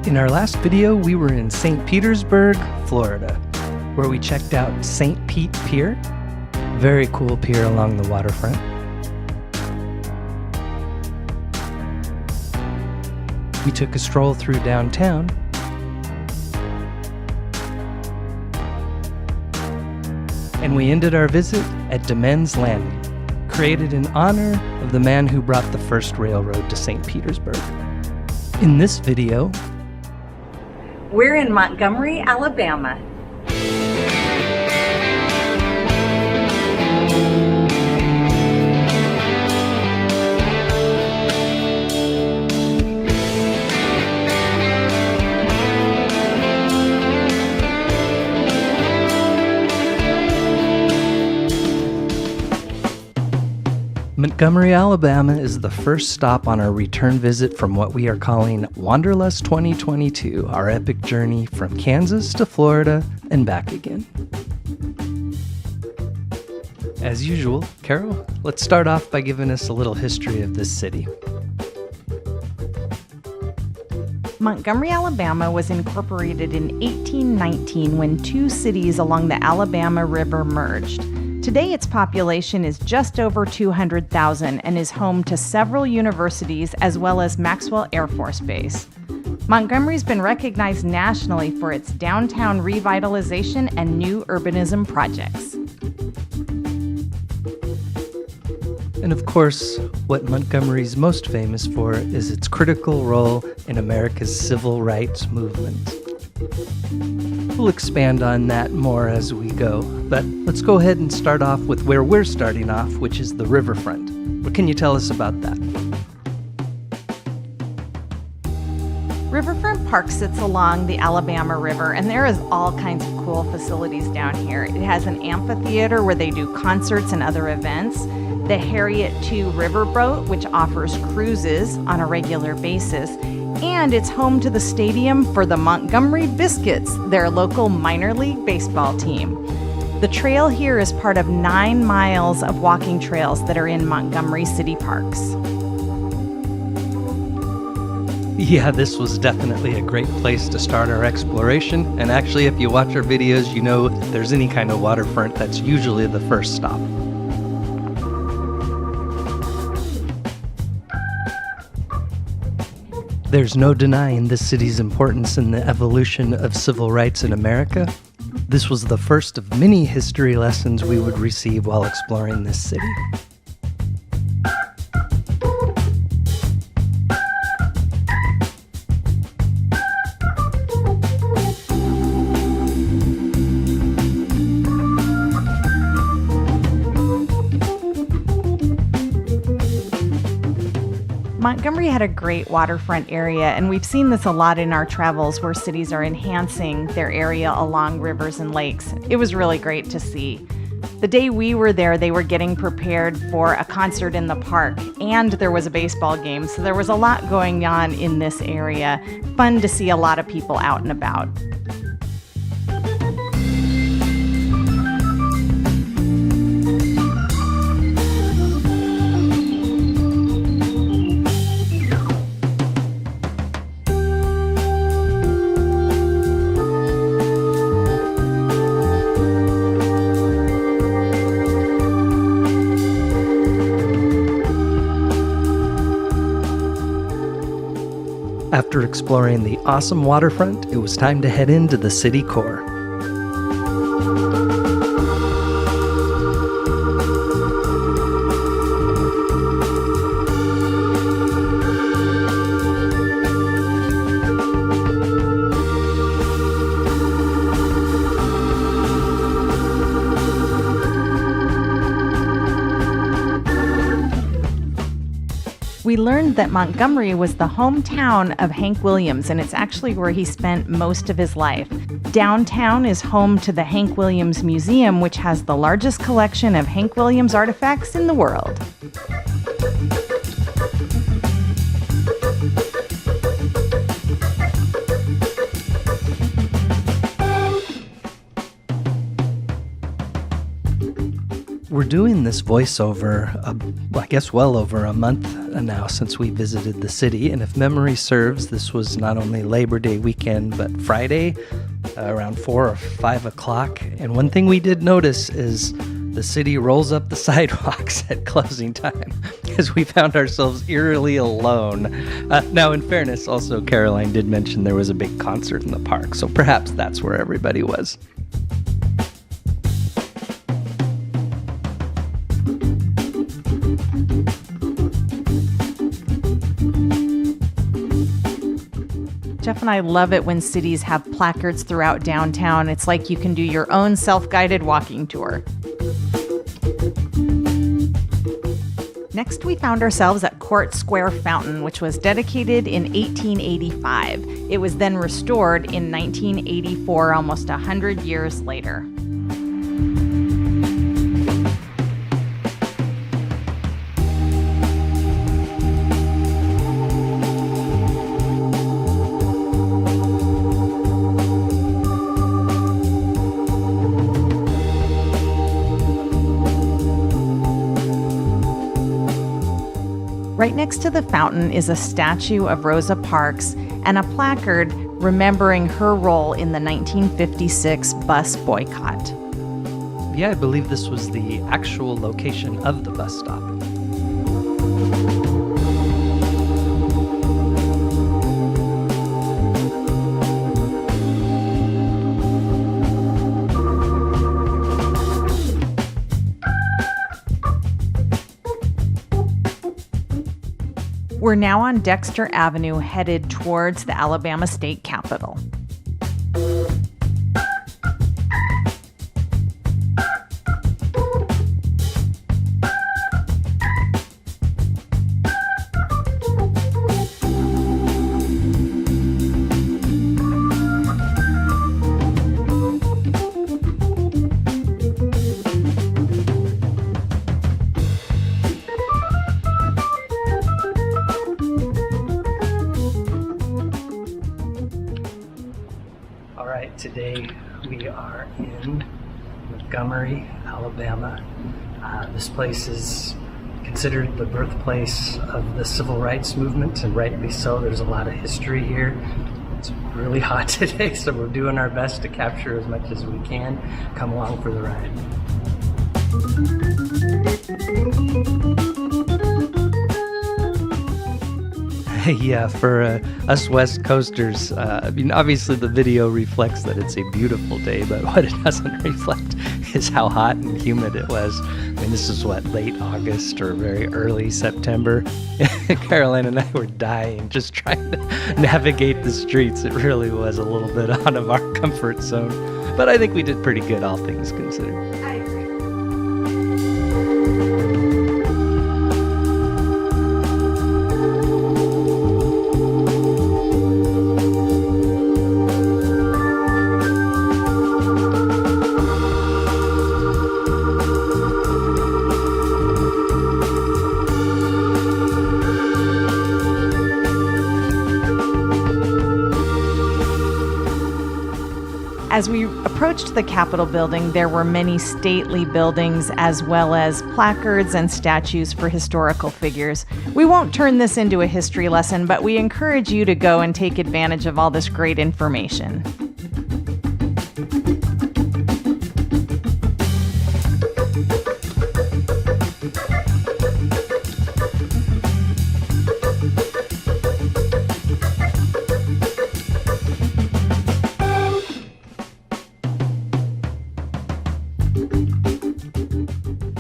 In our last video, we were in St. Petersburg, Florida, where we checked out St. Pete Pier. Very cool pier along the waterfront. We took a stroll through downtown. And we ended our visit at DeMen's Landing, created in honor of the man who brought the first railroad to St. Petersburg. In this video, we're in Montgomery, Alabama. Montgomery, Alabama is the first stop on our return visit from what we are calling Wanderlust 2022, our epic journey from Kansas to Florida and back again. As usual, Carol, let's start off by giving us a little history of this city. Montgomery, Alabama was incorporated in 1819 when two cities along the Alabama River merged. Today, its population is just over 200,000 and is home to several universities as well as Maxwell Air Force Base. Montgomery's been recognized nationally for its downtown revitalization and new urbanism projects. And of course, what Montgomery's most famous for is its critical role in America's civil rights movement. We'll expand on that more as we go, but let's go ahead and start off with where we're starting off, which is the riverfront. What can you tell us about that? Riverfront Park sits along the Alabama River, and there is all kinds of cool facilities down here. It has an amphitheater where they do concerts and other events, the Harriet II Riverboat, which offers cruises on a regular basis, and it's home to the stadium for the Montgomery Biscuits, their local minor league baseball team. The trail here is part of 9 miles of walking trails that are in Montgomery City Parks. Yeah, this was definitely a great place to start our exploration, and actually if you watch our videos, you know if there's any kind of waterfront, that's usually the first stop. There's no denying this city's importance in the evolution of civil rights in America. This was the first of many history lessons we would receive while exploring this city. Montgomery had a great waterfront area, and we've seen this a lot in our travels where cities are enhancing their area along rivers and lakes. It was really great to see. The day we were there, they were getting prepared for a concert in the park, and there was a baseball game, so there was a lot going on in this area. Fun to see a lot of people out and about. After exploring the awesome waterfront, it was time to head into the city core. We learned that Montgomery was the hometown of Hank Williams, and it's actually where he spent most of his life. Downtown is home to the Hank Williams Museum, which has the largest collection of Hank Williams artifacts in the world. we're doing this voiceover, I guess well over a month now since we visited the city. And if memory serves, this was not only Labor Day weekend, but Friday around 4 or 5 o'clock. And one thing we did notice is the city rolls up the sidewalks at closing time because we found ourselves eerily alone. Now, in fairness, also Caroline did mention there was a big concert in the park, so perhaps that's where everybody was. Jeff and I love it when cities have placards throughout downtown. It's like you can do your own self-guided walking tour. Next, we found ourselves at Court Square Fountain, which was dedicated in 1885. It was then restored in 1984, almost 100 years later. Right next to the fountain is a statue of Rosa Parks and a placard remembering her role in the 1956 bus boycott. Yeah, I believe this was the actual location of the bus stop. We're now on Dexter Avenue, headed towards the Alabama State Capitol. Today we are in Montgomery, Alabama. This place is considered the birthplace of the civil rights movement, and rightly so. There's a lot of history here. It's really hot today, so we're doing our best to capture as much as we can. Come along for the ride. Yeah, for us West Coasters, obviously the video reflects that it's a beautiful day, but what it doesn't reflect is how hot and humid it was. This is late August or very early September. Caroline and I were dying just trying to navigate the streets. It really was a little bit out of our comfort zone, but I think we did pretty good, all things considered. I agree. As we approached the Capitol building, there were many stately buildings as well as placards and statues for historical figures. We won't turn this into a history lesson, but we encourage you to go and take advantage of all this great information.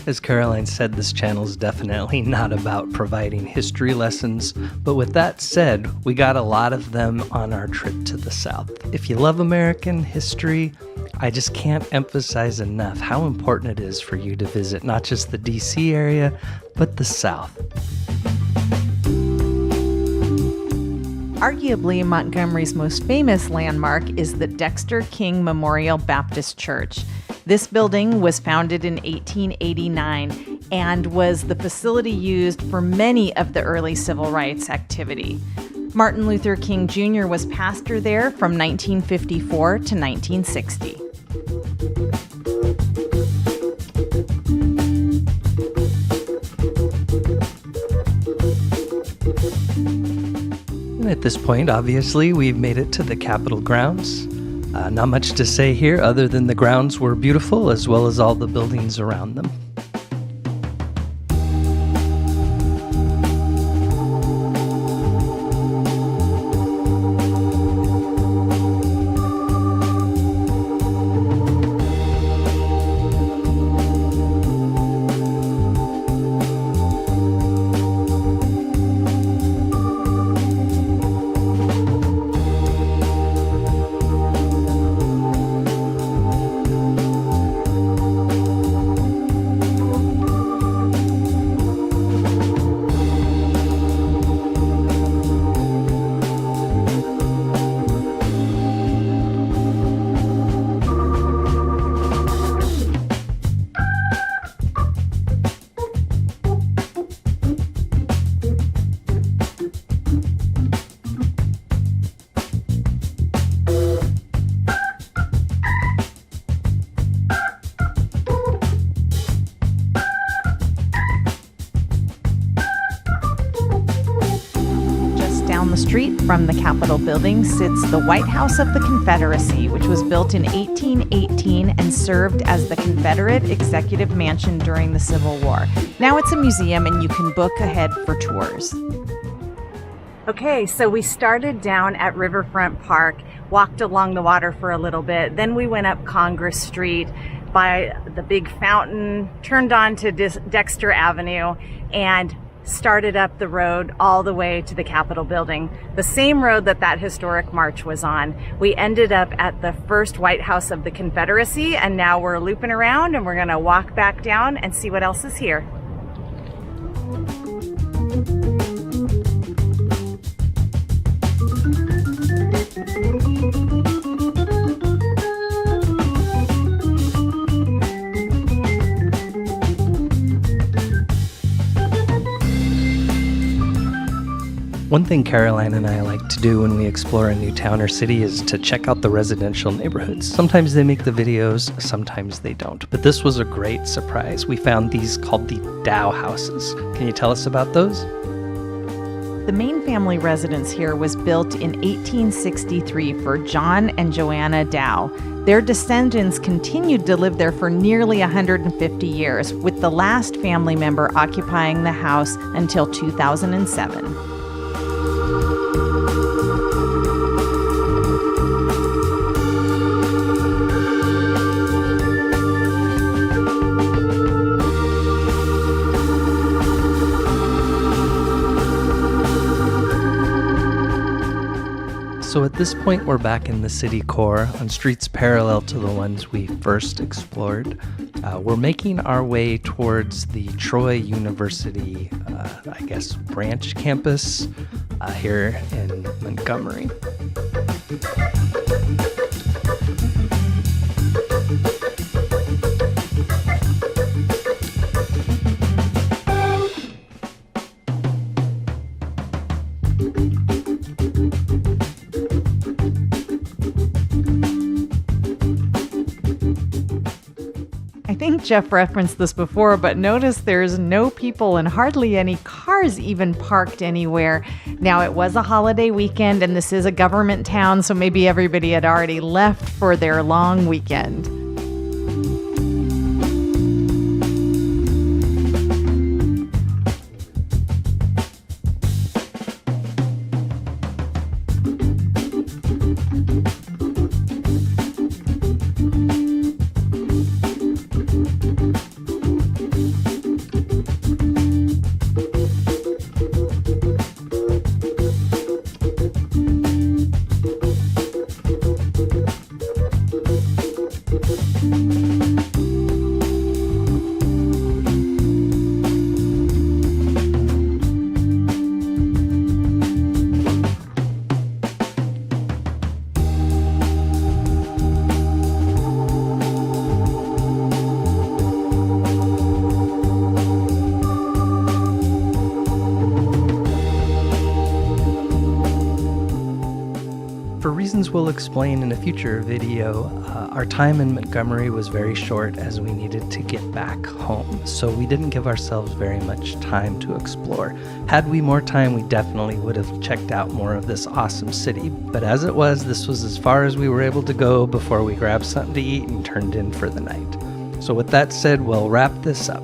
As Caroline said, this channel is definitely not about providing history lessons, but with that said, we got a lot of them on our trip to the South. If you love American history, I just can't emphasize enough how important it is for you to visit not just the DC area, but the South. Arguably, Montgomery's most famous landmark is the Dexter King Memorial Baptist Church. This building was founded in 1889 and was the facility used for many of the early civil rights activity. Martin Luther King Jr. was pastor there from 1954 to 1960. At this point, obviously, we've made it to the Capitol grounds. Not much to say here other than the grounds were beautiful, as well as all the buildings around them. Down the street from the Capitol building sits the White House of the Confederacy, which was built in 1818 and served as the Confederate Executive Mansion during the Civil War. Now it's a museum and you can book ahead for tours. Okay, so we started down at Riverfront Park, walked along the water for a little bit, then we went up Congress Street by the big fountain, turned on to Dexter Avenue, and started up the road all the way to the Capitol building, the same road that historic march was on. We ended up at the first White House of the Confederacy, and now we're looping around and we're gonna walk back down and see what else is here. One thing Caroline and I like to do when we explore a new town or city is to check out the residential neighborhoods. Sometimes they make the videos, sometimes they don't. But this was a great surprise. We found these called the Dow houses. Can you tell us about those? The main family residence here was built in 1863 for John and Joanna Dow. Their descendants continued to live there for nearly 150 years, with the last family member occupying the house until 2007. So at this point, we're back in the city core on streets parallel to the ones we first explored. We're making our way towards the Troy University, branch campus here in Montgomery. I think Jeff referenced this before, but notice there's no people and hardly any cars even parked anywhere. Now, it was a holiday weekend and this is a government town, so maybe everybody had already left for their long weekend. For reasons we'll explain in a future video, our time in Montgomery was very short as we needed to get back home, so we didn't give ourselves very much time to explore. Had we more time, we definitely would have checked out more of this awesome city, but as it was, this was as far as we were able to go before we grabbed something to eat and turned in for the night. So with that said, we'll wrap this up.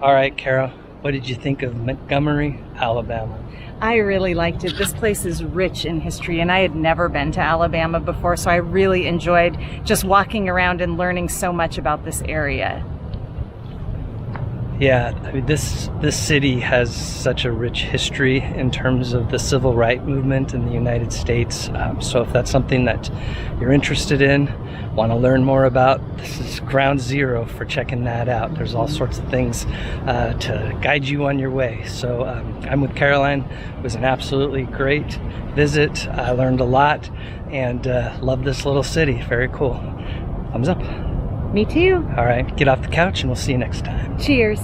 All right, Kara, what did you think of Montgomery, Alabama? I really liked it. This place is rich in history, and I had never been to Alabama before, so I really enjoyed just walking around and learning so much about this area. Yeah, I mean, this city has such a rich history in terms of the civil rights movement in the United States. So if that's something that you're interested in, want to learn more about, this is ground zero for checking that out. There's all sorts of things to guide you on your way. So I'm with Caroline. It was an absolutely great visit. I learned a lot and love this little city. Very cool. Thumbs up. Me too. All right, get off the couch and we'll see you next time. Cheers.